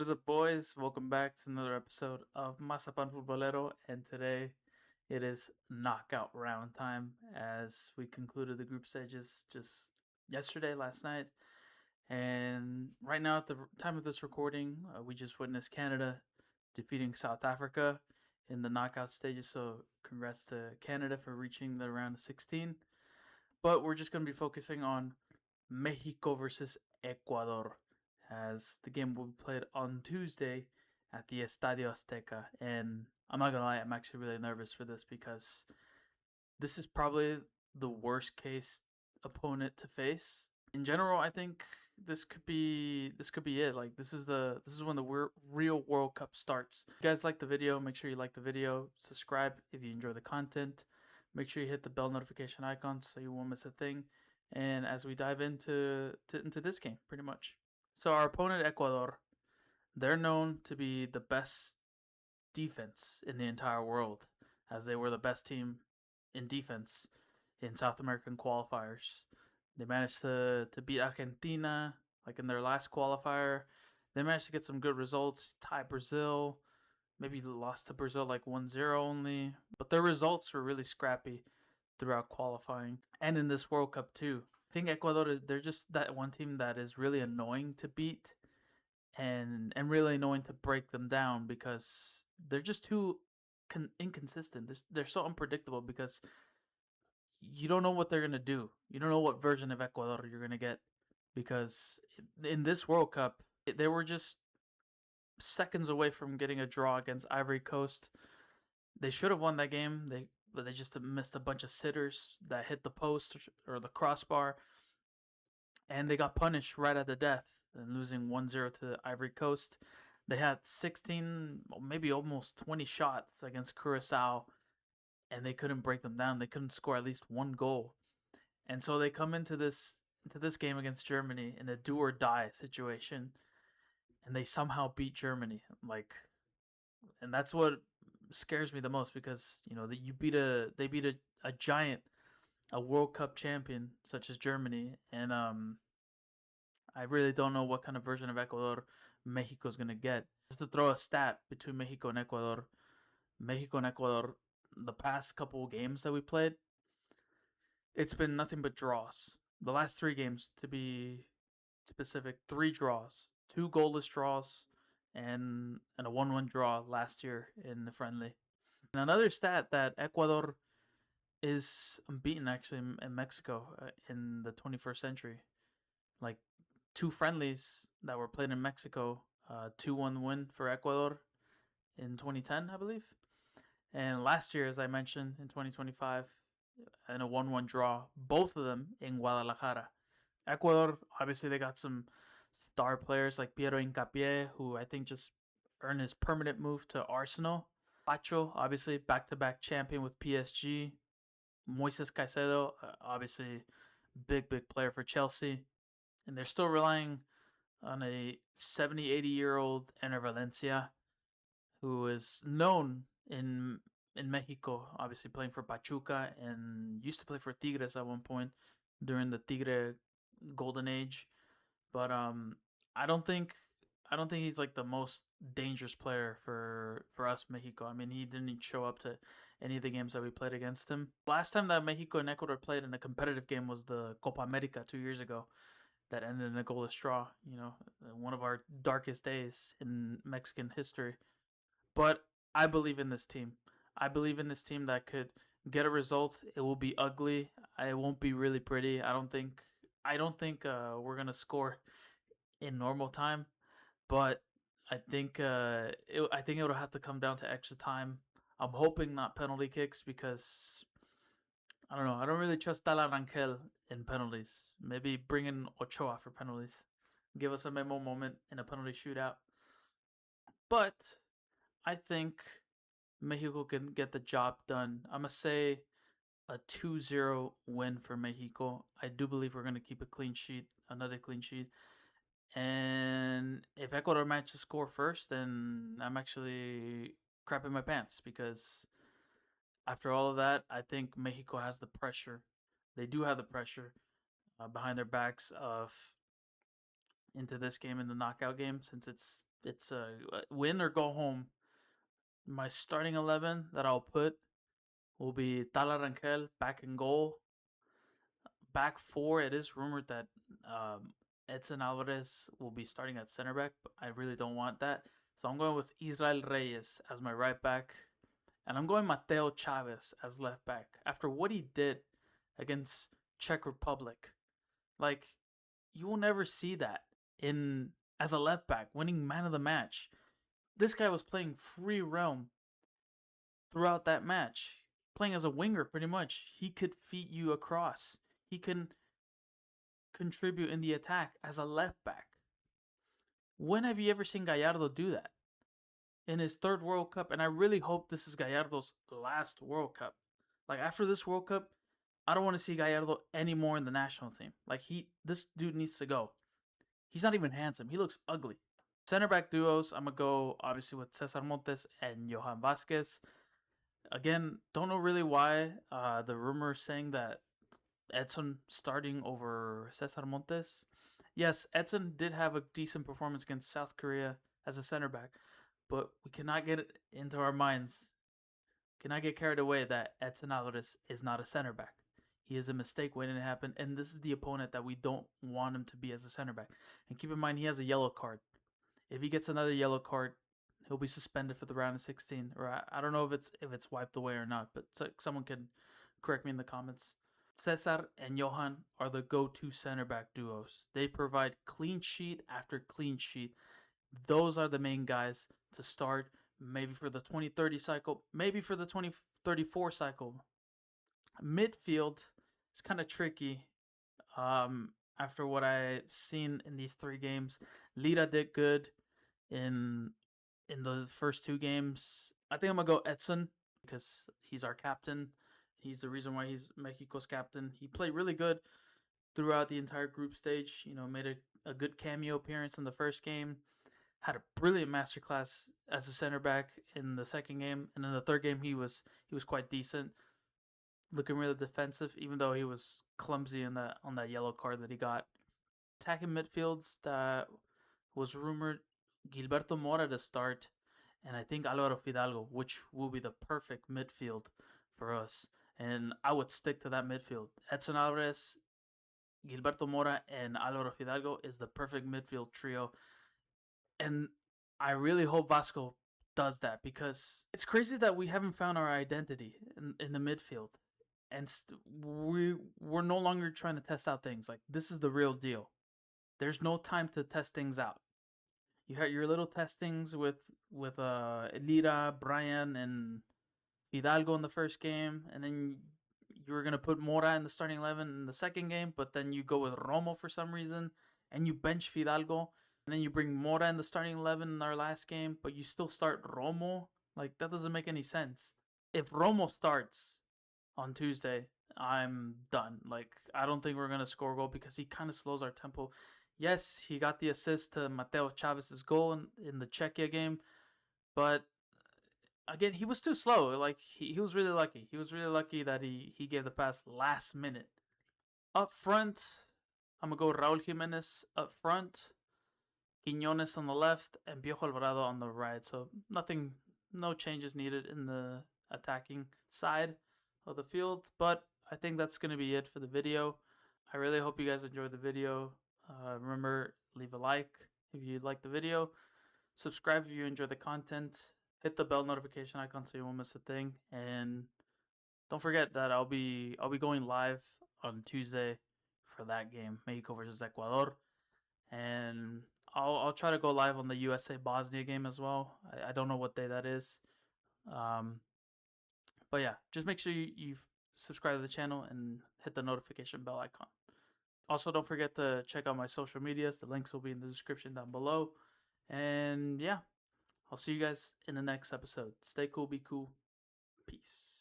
is up, boys? Welcome back to another episode of Masapan Futbolero, and today it is knockout round time as we concluded the group stages just yesterday, last night. And right now, at the time of this recording, we just witnessed Canada defeating South Africa in the knockout stages. So, congrats to Canada for reaching the round of 16. But we're just going to be focusing on Mexico versus Ecuador, as the game will be played on Tuesday at the Estadio Azteca. And I'm not gonna lie, I'm actually really nervous for this because this is probably the worst case opponent to face. In general, I think this could be it. Like this is when the real World Cup starts. If you guys like the video, make sure you like the video, subscribe if you enjoy the content. Make sure you hit the bell notification icon so you won't miss a thing. And as we dive into this game, pretty much. So our opponent, Ecuador, they're known to be the best defense in the entire world, as they were the best team in defense in South American qualifiers. They managed to beat Argentina, like in their last qualifier. They managed to get some good results, tie Brazil, maybe lost to Brazil like 1-0 only. But their results were really scrappy throughout qualifying and in this World Cup too. I think Ecuador they're just that one team that is really annoying to beat and really annoying to break them down because they're just too inconsistent. They're so unpredictable because you don't know what they're going to do. You don't know what version of Ecuador you're going to get because in this World Cup they were just seconds away from getting a draw against Ivory Coast. They should have won that game. But they just missed a bunch of sitters that hit the post or the crossbar, and they got punished right at the death and losing 1-0 to the Ivory Coast. They had 16, maybe almost 20 shots against Curacao, and they couldn't break them down. They couldn't score at least one goal. And so they come into this game against Germany in a do or die situation, and they somehow beat Germany. And that's what scares me the most because they beat a giant, a World Cup champion such as Germany, and I really don't know what kind of version of Ecuador Mexico is gonna get. Just to throw a stat between Mexico and Ecuador, the past couple of games that we played, it's been nothing but draws. The last 3 games, to be specific, 3 draws, 2 goalless draws, and a 1-1 draw last year in the friendly. And another stat that Ecuador is unbeaten actually in Mexico in the 21st century. Like 2 friendlies that were played in Mexico, 2-1 win for Ecuador in 2010, I believe. And last year, as I mentioned, in 2025, in a 1-1 draw, both of them in Guadalajara. Ecuador, obviously, they got some star players like Piero Hincapié, who I think just earned his permanent move to Arsenal. Pacho, obviously, back-to-back champion with PSG. Moises Caicedo, obviously, big player for Chelsea. And they're still relying on a 70, 80-year-old Ener Valencia, who is known in Mexico, obviously playing for Pachuca and used to play for Tigres at one point during the Tigre golden age. But I don't think he's like the most dangerous player for us Mexico. I mean, he didn't show up to any of the games that we played against him. Last time that Mexico and Ecuador played in a competitive game was the Copa America 2 years ago. That ended in a goalless draw. One of our darkest days in Mexican history. But I believe in this team. I believe in this team that could get a result. It will be ugly. It won't be really pretty. I don't think we're gonna score in normal time, but I think it'll have to come down to extra time. I'm hoping not penalty kicks because I don't know. I don't really trust Tala Rangel in penalties. Maybe bring in Ochoa for penalties. Give us a memo moment in a penalty shootout. But I think Mexico can get the job done. I'm going to say a 2-0 win for Mexico. I do believe we're going to keep a clean sheet, another clean sheet. And if Ecuador manages to score first, then I'm actually crapping my pants because after all of that, I think Mexico has the pressure. They do have the pressure behind their backs of into this game in the knockout game, since it's It's a win or go home. My starting 11 that I'll put will be Tala Rangel back in goal. Back four, it is rumored that Edson Alvarez will be starting at center back, but I really don't want that. So I'm going with Israel Reyes as my right back. And I'm going Mateo Chavez as left back. After what he did against Czech Republic, like, you will never see that in as a left back, winning man of the match. This guy was playing free realm throughout that match, playing as a winger pretty much. He could feed you across. He can contribute in the attack as a left back. When have you ever seen Gallardo do that? In his third World Cup, and I really hope this is Gallardo's last World Cup. Like, after this World Cup, I don't want to see Gallardo anymore in the national team. Like, this dude needs to go. He's not even handsome. He looks ugly. Center back duos, I'm going to go, obviously, with Cesar Montes and Johan Vasquez. Again, don't know really why. The rumor saying that Edson starting over Cesar Montes. Yes, Edson did have a decent performance against South Korea as a center back, but we cannot get it into our minds, cannot get carried away that Edson Alvarez is not a center back. He is a mistake waiting to happen, and this is the opponent that we don't want him to be as a center back. And keep in mind, he has a yellow card. If he gets another yellow card, he'll be suspended for the round of 16. Or I don't know if it's wiped away or not, but someone can correct me in the comments. Cesar and Johan are the go-to center back duos. They provide clean sheet after clean sheet. Those are the main guys to start, maybe for the 2030 cycle, maybe for the 2034 cycle. Midfield is kind of tricky. After what I've seen in these 3 games, Lira did good in the first 2 games. I think I'm gonna go Edson because he's our captain. He's the reason why he's Mexico's captain. He played really good throughout the entire group stage. Made a good cameo appearance in the first game. Had a brilliant masterclass as a center back in the second game, and in the third game he was quite decent, looking really defensive, even though he was clumsy on that yellow card that he got. Attacking midfields, that was rumored Gilberto Mora to start, and I think Alvaro Fidalgo, which will be the perfect midfield for us. And I would stick to that midfield. Edson Alvarez, Gilberto Mora, and Alvaro Fidalgo is the perfect midfield trio. And I really hope Vasco does that, because it's crazy that we haven't found our identity in the midfield. And we're no longer trying to test out things. Like, this is the real deal. There's no time to test things out. You had your little testings with Lira, Brian, and Fidalgo in the first game, and then you were going to put Mora in the starting 11 in the second game, but then you go with Romo for some reason, and you bench Fidalgo, and then you bring Mora in the starting 11 in our last game, but you still start Romo. Like, that doesn't make any sense. If Romo starts on Tuesday, I'm done. Like, I don't think we're going to score a goal because he kind of slows our tempo. Yes, he got the assist to Mateo Chavez's goal in the Czechia game, but again, he was too slow. Like, he was really lucky. He was really lucky that he gave the pass last minute. Up front, I'm going to go Raul Jimenez up front, Quiñones on the left, and Piojo Alvarado on the right. So no changes needed in the attacking side of the field. But I think that's going to be it for the video. I really hope you guys enjoyed the video. Remember, leave a like if you like the video. Subscribe if you enjoy the content. Hit the bell notification icon so you won't miss a thing. And don't forget that I'll be going live on Tuesday for that game, Mexico versus Ecuador. And I'll try to go live on the USA Bosnia game as well. I don't know what day that is. But yeah, just make sure you subscribe to the channel and hit the notification bell icon. Also, don't forget to check out my social medias. The links will be in the description down below. And yeah, I'll see you guys in the next episode. Stay cool, be cool. Peace.